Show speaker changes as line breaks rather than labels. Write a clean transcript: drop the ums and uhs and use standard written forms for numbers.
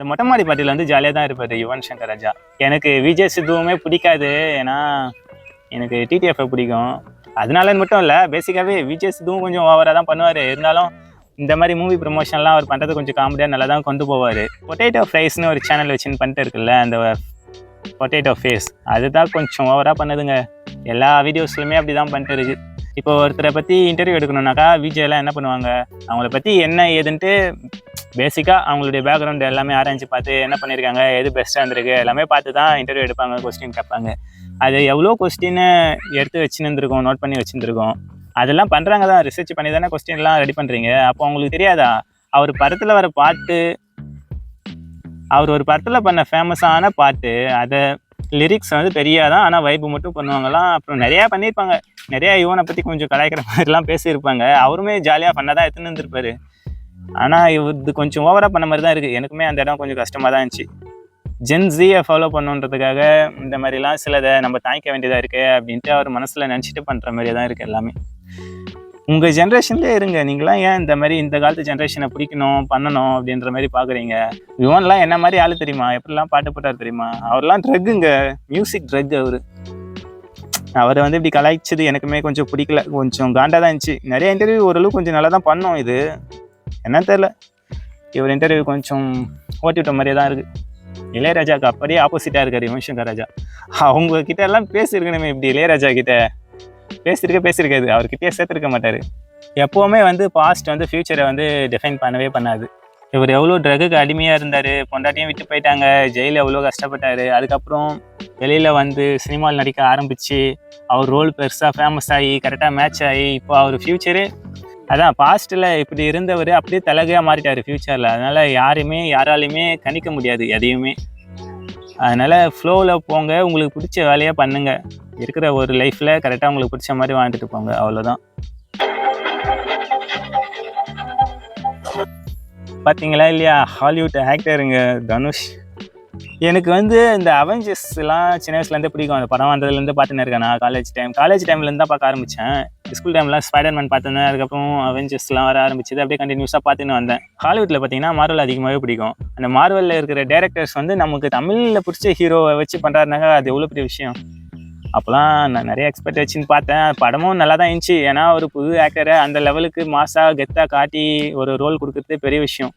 இந்த மொட்டை மாடி பாட்டியில் வந்து ஜாலியாக தான் இருப்பார் யுவன் சங்கர் ராஜா. எனக்கு விஜய் சித்துவுமே பிடிக்காது, ஏன்னா எனக்கு டிடிஎஃப் பிடிக்கும். அதனாலன்னு மட்டும் இல்லை, பேசிக்காகவே விஜய் சித்துவும் கொஞ்சம் ஓவராக தான் பண்ணுவார். இருந்தாலும் இந்த மாதிரி மூவி ப்ரமோஷன்லாம் அவர் பண்ணுறது கொஞ்சம் காமெடியாக நல்லா தான் கொண்டு போவார். பொட்டேட்டோ ஃப்ரைஸ்னு ஒரு சேனல் வச்சுன்னு பண்ணிட்டு இருக்குல்ல, அந்த பொட்டேட்டோ ஃபேஸ், அதுதான் கொஞ்சம் ஓவராக பண்ணுதுங்க. எல்லா வீடியோஸ்லையுமே அப்படி தான் பண்ணிட்டு இருக்கு. இப்போ ஒருத்தரை பற்றி இன்டர்வியூ எடுக்கணுன்னாக்கா விஜயெல்லாம் என்ன பண்ணுவாங்க, அவங்கள பற்றி என்ன ஏதுன்ட்டு பேசிக்காக அவங்களுடைய பேக்ரவுண்ட் எல்லாமே ஆராய்ச்சி பார்த்து என்ன பண்ணியிருக்காங்க, எது பெஸ்ட்டாக இருந்திருக்கு எல்லாமே பார்த்து தான் இன்டர்வியூ எடுப்பாங்க, கொஸ்டின் கேட்பாங்க. அது எவ்வளோ கொஸ்டின்னு எடுத்து வச்சுருந்துருக்கோம், நோட் பண்ணி வச்சுருந்துருக்கோம். அதெல்லாம் பண்ணுறாங்க தான், ரிசர்ச் பண்ணி தானே கொஸ்டின்லாம் ரெடி பண்ணுறீங்க. அப்போ அவங்களுக்கு தெரியாதா, அவர் படத்தில் வர பாட்டு, அவர் ஒரு படத்தில் பண்ண ஃபேமஸான பாட்டு, அதை லிரிக்ஸ் வந்து தெரியாதான், ஆனால் வைப்பு மட்டும் பண்ணுவாங்களாம். அப்புறம் நிறையா பண்ணியிருப்பாங்க, நிறையா யுவனை பற்றி கொஞ்சம் கலாய்க்கிற மாதிரிலாம் பேசியிருப்பாங்க. அவருமே ஜாலியாக பண்ண தான் எடுத்துன்னு இருந்திருப்பாரு. ஆனால் இது கொஞ்சம் ஓவராக பண்ண மாதிரி தான் இருக்குது. எனக்குமே அந்த இடம் கொஞ்சம் கஷ்டமாக தான் இருந்துச்சு. ஜென்ஸியை ஃபாலோ பண்ணுன்றதுக்காக இந்த மாதிரிலாம் சிலதை நம்ம தாங்கிக்க வேண்டியதாக இருக்குது அப்படின்ட்டு அவர் மனசில் நினச்சிட்டு பண்ணுற மாதிரியே தான் இருக்குது எல்லாமே. உங்கள் ஜென்ரேஷன்லேயே இருங்க, நீங்களாம் ஏன் இந்த மாதிரி இந்த காலத்து ஜென்ரேஷனை பிடிக்கணும் பண்ணணும் அப்படின்ற மாதிரி பார்க்குறீங்க? யுவன்லாம் என்ன மாதிரி ஆள் தெரியுமா, எப்படிலாம் பாட்டு போட்டார் தெரியுமா? அவர்லாம் ட்ரக்குங்க, மியூசிக் ட்ரக். அவரை வந்து இப்படி கலாய்ச்சது எனக்குமே கொஞ்சம் பிடிக்கல, கொஞ்சம் காண்டாக தான் இருந்துச்சு. நிறைய இன்டர்வியூ ஓரளவு கொஞ்சம் நல்லா தான் பண்ணோம். இது என்ன தெரில, இவர் இன்டர்வியூ கொஞ்சம் ஓட்டி விட்ட மாதிரியே தான் இருக்குது. இளையராஜாவுக்கு அப்படியே ஆப்போசிட்டாக இருக்கார் யுவன் சங்கர் ராஜா. அவங்க கிட்ட எல்லாம் பேசியிருக்கணுமே, இப்படி இளையராஜா கிட்ட பேசியிருக்காது, அவர்கிட்டயே சேர்த்துருக்க மாட்டார். எப்போவுமே வந்து பாஸ்ட் வந்து ஃப்யூச்சரை வந்து டிஃபைன் பண்ணவே பண்ணாது. இவர் எவ்வளோ ட்ரக்குக்கு அடிமையாக இருந்தார், பொண்டாட்டியும் விட்டு போயிட்டாங்க, ஜெயிலில் எவ்வளோ கஷ்டப்பட்டார். அதுக்கப்புறம் வெளியில் வந்து சினிமாவில் நடிக்க ஆரம்பித்து அவர் ரோல் பெருசாக ஃபேமஸ் ஆகி கரெக்டாக மேட்ச் ஆகி இப்போ அவர் ஃப்யூச்சரு அதான் பாஸ்ட்டில் இப்படி இருந்தவர் அப்படியே தலைகையாக மாறிட்டார் ஃப்யூச்சரில். அதனால் யாராலையுமே கணிக்க முடியாது எதையுமே. அதனால் ஃப்ளோவில் போங்க, உங்களுக்கு பிடிச்ச வேலையை பண்ணுங்கள், இருக்கிற ஒரு லைஃப்பில் கரெக்டாக உங்களுக்கு பிடிச்ச மாதிரி வாழ்ந்துட்டு போங்க, அவ்வளோதான். பார்த்தீங்களா இல்லையா, ஹாலிவுட் ஆக்டருங்க தனுஷ். எனக்கு வந்து இந்த அவெஞ்சர்ஸ்லாம் சின்ன வயசுலேருந்தே பிடிக்கும். அந்த படம் வந்ததுலேருந்து பார்த்துன்னு இருக்கேன். நான் காலேஜ் டைம்லேருந்து தான் பார்க்க ஆரம்பித்தேன். ஸ்கூல் டைம்லாம் ஸ்பைடர்மேன் பார்த்துருந்தேன். அதுக்கப்புறம் அவெஞ்சர்ஸ்லாம் வர ஆரம்பிச்சது, அப்படியே கண்டினியூஸாக பார்த்துன்னு வந்தேன். ஹாலிவுட்டில் பார்த்தீங்கன்னா மார்வல் அதிகமாகவே பிடிக்கும். அந்த மார்வலில் இருக்கிற டேரக்டர்ஸ் வந்து நமக்கு தமிழில் பிடிச்ச ஹீரோவை வச்சு பண்ணுறாருனாங்க, அது எவ்வளோ பெரிய விஷயம். அப்போலாம் நான் நிறைய எக்ஸ்பெக்ட் வச்சுன்னு பார்த்தேன். படமும் நல்லா தான் இருந்துச்சு. ஏன்னா ஒரு புது ஆக்டரை அந்த லெவலுக்கு மாசாக கெத்தாக காட்டி ஒரு ரோல் கொடுக்குறது பெரிய விஷயம்.